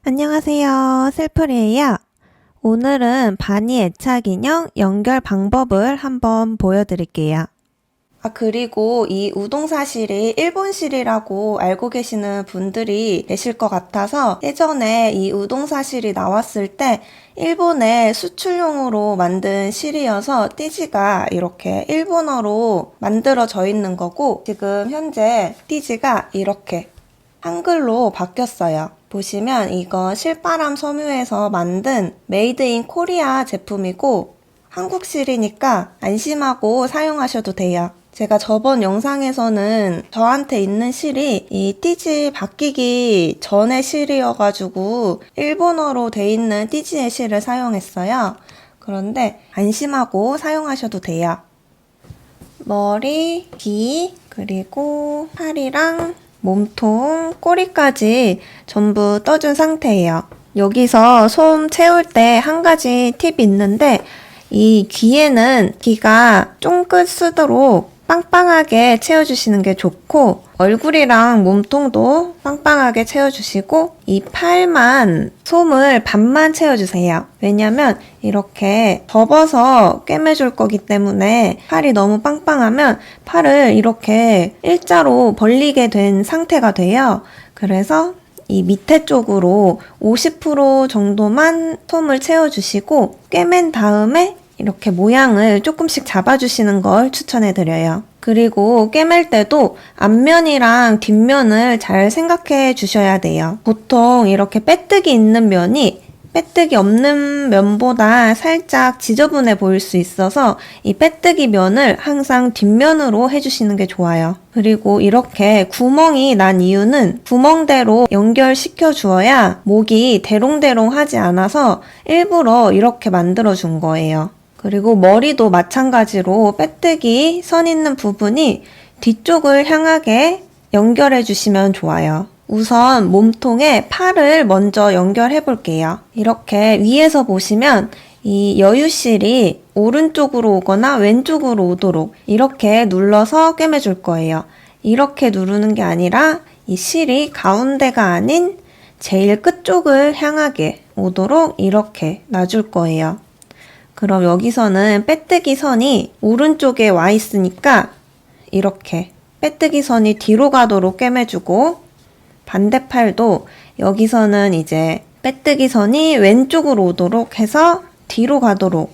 안녕하세요. 셀프리예요. 오늘은 바니 애착 인형 연결 방법을 한번 보여드릴게요. 그리고 이 우동사실이 일본실이라고 알고 계시는 분들이 계실 것 같아서 예전에 이 우동사실이 나왔을 때 일본에 수출용으로 만든 실이어서 띠지가 이렇게 일본어로 만들어져 있는 거고 지금 현재 띠지가 이렇게 한글로 바뀌었어요. 보시면 이건 실바람 섬유에서 만든 메이드 인 코리아 제품이고 한국실이니까 안심하고 사용하셔도 돼요. 제가 저번 영상에서는 저한테 있는 실이 이 띠지 바뀌기 전의 실이어가지고 일본어로 돼 있는 띠지의 실을 사용했어요. 그런데 안심하고 사용하셔도 돼요. 머리, 귀, 그리고 팔이랑 몸통, 꼬리까지 전부 떠준 상태예요. 여기서 솜 채울 때 한 가지 팁이 있는데 이 귀에는 귀가 쫑긋 쓰도록 빵빵하게 채워주시는 게 좋고 얼굴이랑 몸통도 빵빵하게 채워주시고 이 팔만 솜을 반만 채워주세요. 왜냐면 이렇게 접어서 꿰매줄 거기 때문에 팔이 너무 빵빵하면 팔을 이렇게 일자로 벌리게 된 상태가 돼요. 그래서 이 밑에 쪽으로 50% 정도만 솜을 채워주시고 꿰맨 다음에 이렇게 모양을 조금씩 잡아주시는 걸 추천해드려요. 그리고 꿰맬 때도 앞면이랑 뒷면을 잘 생각해 주셔야 돼요. 보통 이렇게 빼뜨기 있는 면이 빼뜨기 없는 면보다 살짝 지저분해 보일 수 있어서 이 빼뜨기 면을 항상 뒷면으로 해주시는 게 좋아요. 그리고 이렇게 구멍이 난 이유는 구멍대로 연결시켜 주어야 목이 대롱대롱 하지 않아서 일부러 이렇게 만들어 준 거예요. 그리고 머리도 마찬가지로 빼뜨기 선 있는 부분이 뒤쪽을 향하게 연결해 주시면 좋아요. 우선 몸통에 팔을 먼저 연결해 볼게요. 이렇게 위에서 보시면 이 여유실이 오른쪽으로 오거나 왼쪽으로 오도록 이렇게 눌러서 꿰매 줄 거예요. 이렇게 누르는 게 아니라 이 실이 가운데가 아닌 제일 끝쪽을 향하게 오도록 이렇게 놔줄 거예요. 그럼 여기서는 빼뜨기 선이 오른쪽에 와 있으니까 이렇게 빼뜨기 선이 뒤로 가도록 꿰매주고 반대팔도 여기서는 이제 빼뜨기 선이 왼쪽으로 오도록 해서 뒤로 가도록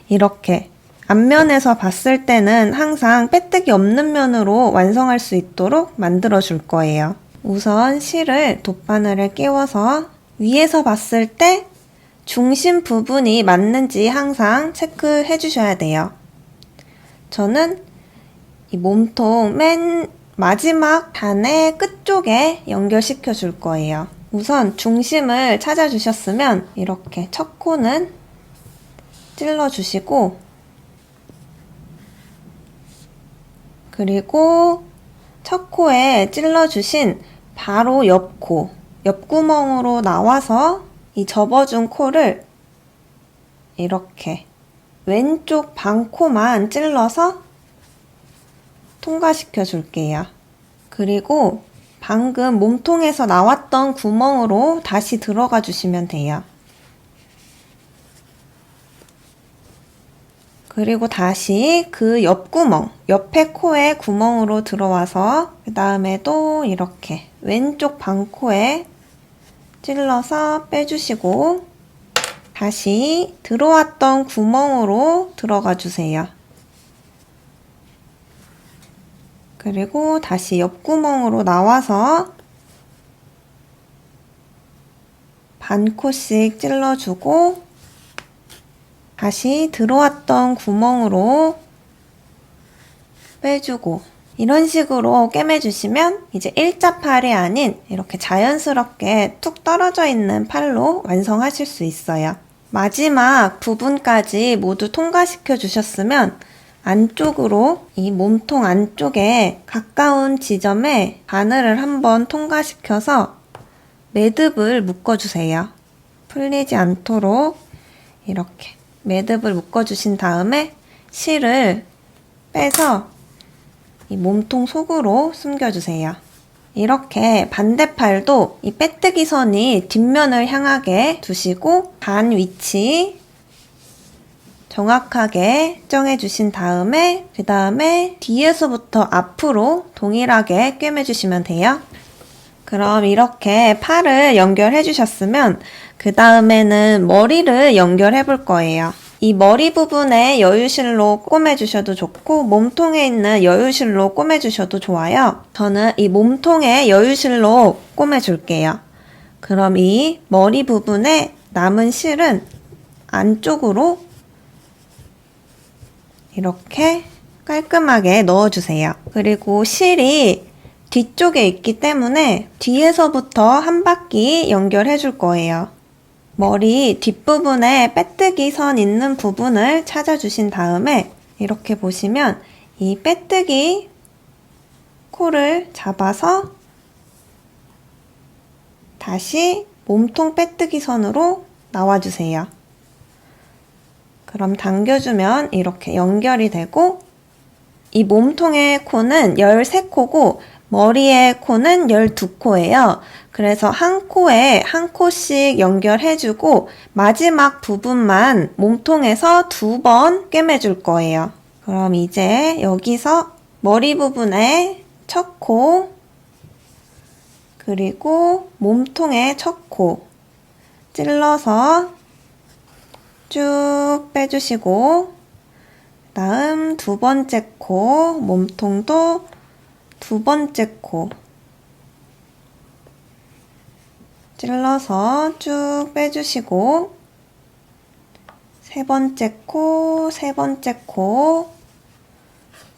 이렇게 앞면에서 봤을 때는 항상 빼뜨기 없는 면으로 완성할 수 있도록 만들어 줄 거예요. 우선 실을 돗바늘에 끼워서 위에서 봤을 때 중심 부분이 맞는지 항상 체크해 주셔야 돼요. 저는 이 몸통 맨 마지막 단의 끝쪽에 연결시켜 줄 거예요. 우선 중심을 찾아 주셨으면 이렇게 첫 코는 찔러 주시고 그리고 첫 코에 찔러 주신 바로 옆 코, 옆구멍으로 나와서 이 접어준 코를 이렇게 왼쪽 반코만 찔러서 통과시켜 줄게요. 그리고 방금 몸통에서 나왔던 구멍으로 다시 들어가 주시면 돼요. 그리고 다시 그 옆구멍, 옆에 코에 구멍으로 들어와서 그 다음에 또 이렇게 왼쪽 반코에 찔러서 빼주시고 다시 들어왔던 구멍으로 들어가 주세요. 그리고 다시 옆구멍으로 나와서 반 코씩 찔러주고 다시 들어왔던 구멍으로 빼주고 이런 식으로 꿰매주시면 이제 일자팔이 아닌 이렇게 자연스럽게 툭 떨어져 있는 팔로 완성하실 수 있어요. 마지막 부분까지 모두 통과시켜 주셨으면 안쪽으로 이 몸통 안쪽에 가까운 지점에 바늘을 한번 통과시켜서 매듭을 묶어주세요. 풀리지 않도록 이렇게 매듭을 묶어주신 다음에 실을 빼서 이 몸통 속으로 숨겨주세요. 이렇게 반대팔도 이 빼뜨기 선이 뒷면을 향하게 두시고 반 위치 정확하게 정해 주신 다음에 그 다음에 뒤에서부터 앞으로 동일하게 꿰매 주시면 돼요. 그럼 이렇게 팔을 연결해 주셨으면 그 다음에는 머리를 연결해 볼 거예요. 이 머리 부분에 여유실로 꿰매 주셔도 좋고 몸통에 있는 여유실로 꿰매 주셔도 좋아요. 저는 이 몸통에 여유실로 꿰매 줄게요. 그럼 이 머리 부분에 남은 실은 안쪽으로 이렇게 깔끔하게 넣어주세요. 그리고 실이 뒤쪽에 있기 때문에 뒤에서부터 한 바퀴 연결해 줄 거예요. 머리 뒷부분에 빼뜨기 선 있는 부분을 찾아주신 다음에 이렇게 보시면 이 빼뜨기 코를 잡아서 다시 몸통 빼뜨기 선으로 나와주세요. 그럼 당겨주면 이렇게 연결이 되고 이 몸통의 코는 13코고 머리의 코는 12코예요. 그래서 한 코에 한 코씩 연결해주고 마지막 부분만 몸통에서 2번 꿰매줄 거예요. 그럼 이제 여기서 머리 부분에 첫 코, 그리고 몸통의 첫 코 찔러서 쭉 빼주시고 다음 두 번째 코, 몸통도 두 번째 코 찔러서 쭉 빼주시고 세 번째 코, 세 번째 코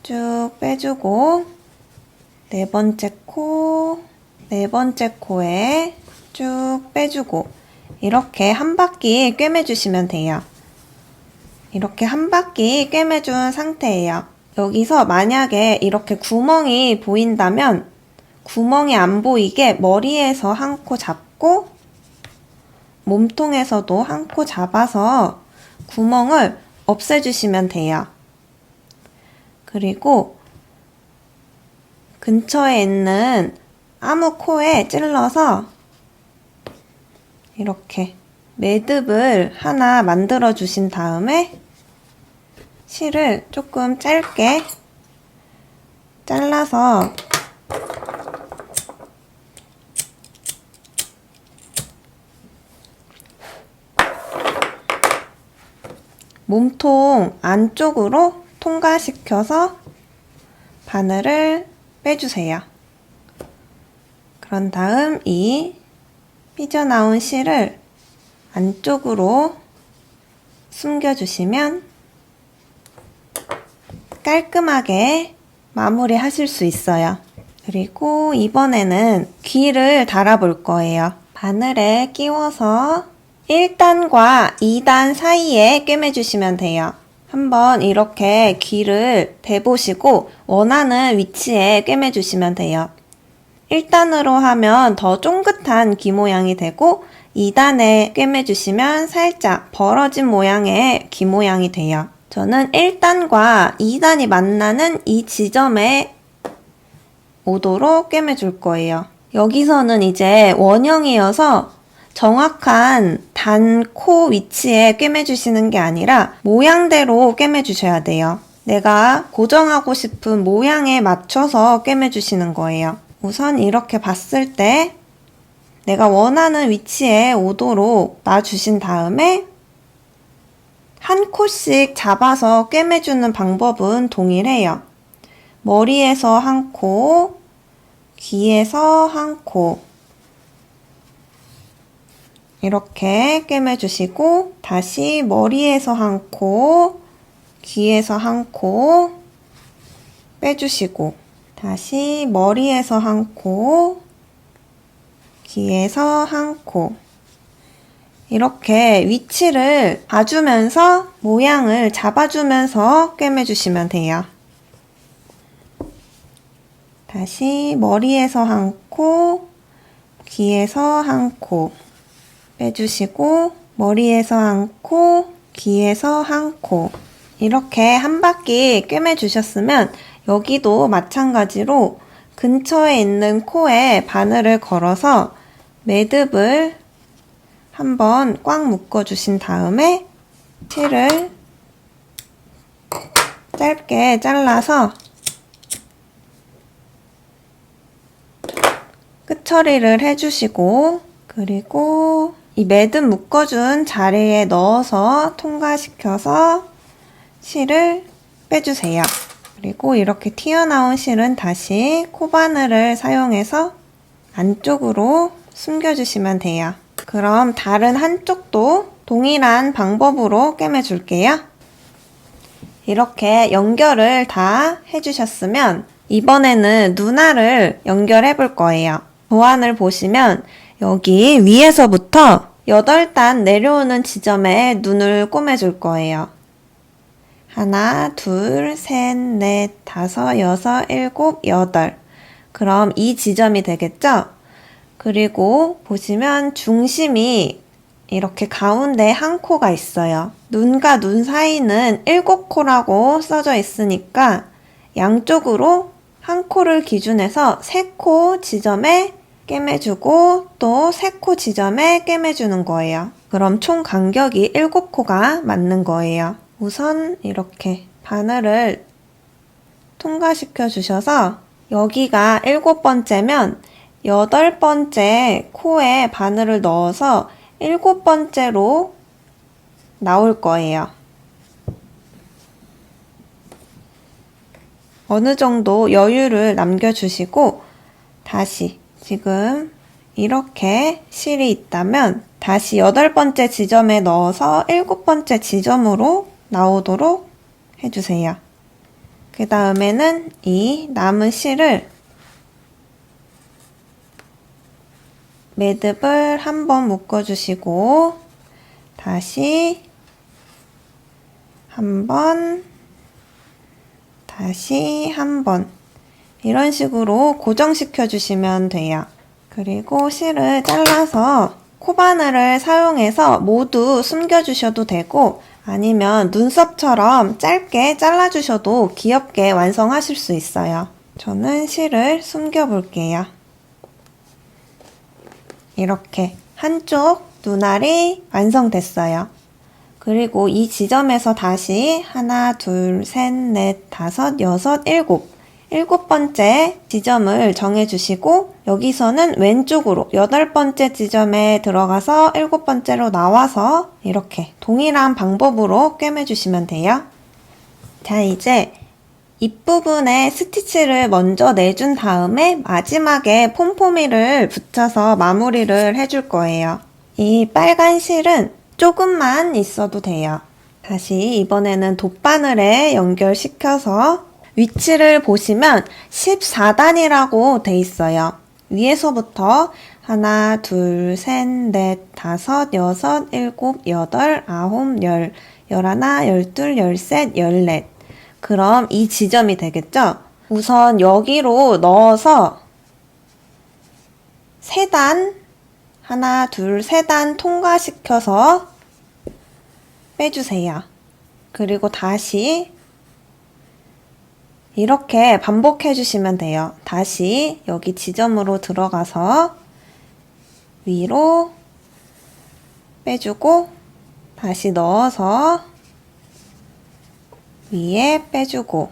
쭉 빼주고 네 번째 코, 네 번째 코에 쭉 빼주고 이렇게 한 바퀴 꿰매주시면 돼요. 이렇게 한 바퀴 꿰매준 상태예요. 여기서 만약에 이렇게 구멍이 보인다면 구멍이 안 보이게 머리에서 한 코 잡고 몸통에서도 한 코 잡아서 구멍을 없애주시면 돼요. 그리고 근처에 있는 아무 코에 찔러서 이렇게 매듭을 하나 만들어 주신 다음에 실을 조금 짧게 잘라서 몸통 안쪽으로 통과시켜서 바늘을 빼주세요. 그런 다음 이 삐져나온 실을 안쪽으로 숨겨주시면 깔끔하게 마무리 하실 수 있어요. 그리고 이번에는 귀를 달아볼 거예요. 바늘에 끼워서 1단과 2단 사이에 꿰매주시면 돼요. 한번 이렇게 귀를 대보시고 원하는 위치에 꿰매주시면 돼요. 1단으로 하면 더 쫑긋한 귀 모양이 되고 2단에 꿰매주시면 살짝 벌어진 모양의 귀 모양이 돼요. 저는 1단과 2단이 만나는 이 지점에 오도록 꿰매줄 거예요. 여기서는 이제 원형이어서 정확한 단 코 위치에 꿰매주시는 게 아니라 모양대로 꿰매주셔야 돼요. 내가 고정하고 싶은 모양에 맞춰서 꿰매주시는 거예요. 우선 이렇게 봤을 때 내가 원하는 위치에 오도록 놔주신 다음에 한 코씩 잡아서 꿰매주는 방법은 동일해요. 머리에서 한 코, 귀에서 한 코 이렇게 꿰매주시고 다시 머리에서 한 코, 귀에서 한 코 빼주시고 다시 머리에서 한 코, 귀에서 한 코 이렇게 위치를 봐주면서 모양을 잡아주면서 꿰매주시면 돼요. 다시 머리에서 한 코, 귀에서 한 코 빼주시고 머리에서 한 코, 귀에서 한 코 이렇게 한 바퀴 꿰매주셨으면 여기도 마찬가지로 근처에 있는 코에 바늘을 걸어서 매듭을 한번 꽉 묶어주신 다음에 실을 짧게 잘라서 끝 처리를 해주시고, 그리고 이 매듭 묶어준 자리에 넣어서 통과시켜서 실을 빼주세요. 그리고 이렇게 튀어나온 실은 다시 코바늘을 사용해서 안쪽으로 숨겨주시면 돼요. 그럼 다른 한쪽도 동일한 방법으로 꿰매줄게요. 이렇게 연결을 다 해주셨으면 이번에는 눈알을 연결해 볼 거예요. 도안을 보시면 여기 위에서부터 8단 내려오는 지점에 눈을 꿰매줄 거예요. 하나, 둘, 셋, 넷, 다섯, 여섯, 일곱, 여덟. 그럼 이 지점이 되겠죠? 그리고 보시면 중심이 이렇게 가운데 한 코가 있어요. 눈과 눈 사이는 7코라고 써져 있으니까 양쪽으로 한 코를 기준해서 3코 지점에 꿰매주고 또 3코 지점에 꿰매주는 거예요. 그럼 총 간격이 7코가 맞는 거예요. 우선 이렇게 바늘을 통과시켜 주셔서 여기가 7번째면 8번째 코에 바늘을 넣어서 7번째로 나올 거예요. 어느 정도 여유를 남겨주시고 다시 지금 이렇게 실이 있다면 다시 8번째 지점에 넣어서 7번째 지점으로 나오도록 해주세요. 그 다음에는 이 남은 실을 매듭을 한번 묶어주시고 다시 한번 다시 한번 이런 식으로 고정시켜 주시면 돼요. 그리고 실을 잘라서 코바늘을 사용해서 모두 숨겨주셔도 되고 아니면 눈썹처럼 짧게 잘라주셔도 귀엽게 완성하실 수 있어요. 저는 실을 숨겨 볼게요. 이렇게 한쪽 눈알이 완성됐어요. 그리고 이 지점에서 다시 하나, 둘, 셋, 넷, 다섯, 여섯, 일곱 번째 지점을 정해주시고 여기서는 왼쪽으로 8번째 지점에 들어가서 7번째로 나와서 이렇게 동일한 방법으로 꿰매주시면 돼요. 자, 이제 입부분에 스티치를 먼저 내준 다음에 마지막에 폼포미를 붙여서 마무리를 해줄 거예요. 이 빨간 실은 조금만 있어도 돼요. 다시 이번에는 돗바늘에 연결시켜서 위치를 보시면 14단이라고 돼 있어요. 위에서부터 하나, 둘, 셋, 넷, 다섯, 여섯, 일곱, 여덟, 아홉, 열, 열하나, 열둘, 열셋, 열넷. 그럼 이 지점이 되겠죠? 우선 여기로 넣어서 3단, 하나, 둘, 3단 통과시켜서 빼주세요. 그리고 다시 이렇게 반복해 주시면 돼요. 다시 여기 지점으로 들어가서 위로 빼주고 다시 넣어서 위에 빼주고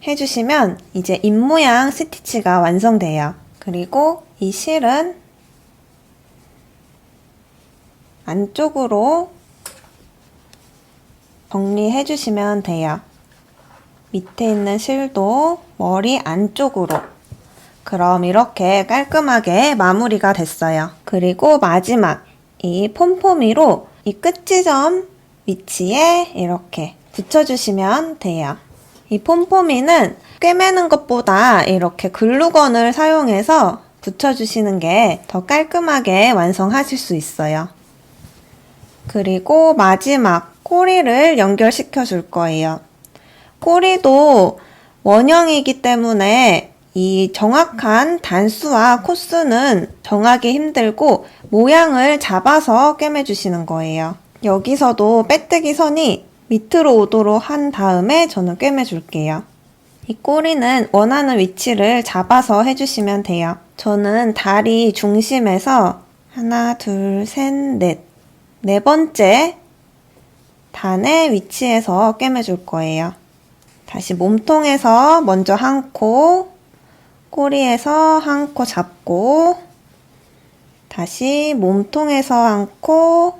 해주시면 이제 입모양 스티치가 완성돼요. 그리고 이 실은 안쪽으로 정리해 주시면 돼요. 밑에 있는 실도 머리 안쪽으로. 그럼 이렇게 깔끔하게 마무리가 됐어요. 그리고 마지막 이 폼포미로 이 끝지점 위치에 이렇게 붙여주시면 돼요. 이 폼포미는 꿰매는 것보다 이렇게 글루건을 사용해서 붙여주시는 게 더 깔끔하게 완성하실 수 있어요. 그리고 마지막 꼬리를 연결시켜 줄 거예요. 꼬리도 원형이기 때문에 이 정확한 단수와 코수는 정하기 힘들고 모양을 잡아서 꿰매주시는 거예요. 여기서도 빼뜨기 선이 밑으로 오도록 한 다음에 저는 꿰매줄게요. 이 꼬리는 원하는 위치를 잡아서 해주시면 돼요. 저는 다리 중심에서 하나, 둘, 셋, 넷. 네 번째 단의 위치에서 꿰매줄 거예요. 다시 몸통에서 먼저 한 코, 꼬리에서 한 코 잡고, 다시 몸통에서 한 코,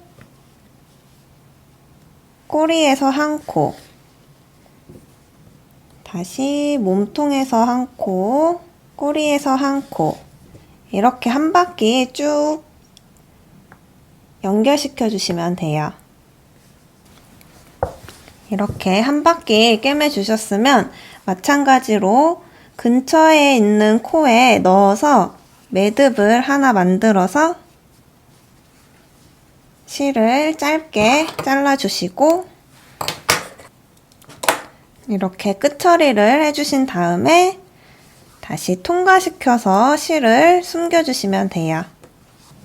꼬리에서 한 코, 다시 몸통에서 한 코, 꼬리에서 한 코. 이렇게 한 바퀴 쭉 연결시켜 주시면 돼요. 이렇게 한 바퀴 꿰매 주셨으면 마찬가지로 근처에 있는 코에 넣어서 매듭을 하나 만들어서 실을 짧게 잘라주시고 이렇게 끝처리를 해주신 다음에 다시 통과시켜서 실을 숨겨주시면 돼요.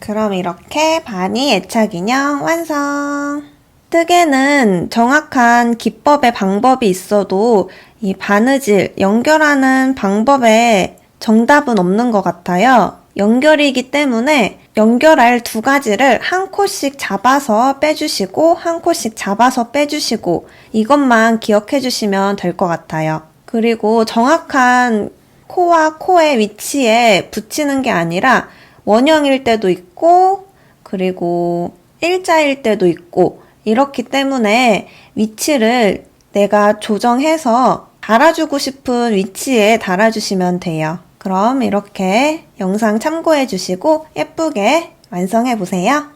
그럼 이렇게 바니 애착 인형 완성! 뜨개는 정확한 기법의 방법이 있어도 이 바느질, 연결하는 방법에 정답은 없는 것 같아요. 연결이기 때문에 연결할 두 가지를 한 코씩 잡아서 빼주시고 한 코씩 잡아서 빼주시고 이것만 기억해 주시면 될 것 같아요. 그리고 정확한 코와 코의 위치에 붙이는 게 아니라 원형일 때도 있고 그리고 일자일 때도 있고 이렇기 때문에 위치를 내가 조정해서 달아주고 싶은 위치에 달아주시면 돼요. 그럼 이렇게 영상 참고해 주시고 예쁘게 완성해 보세요.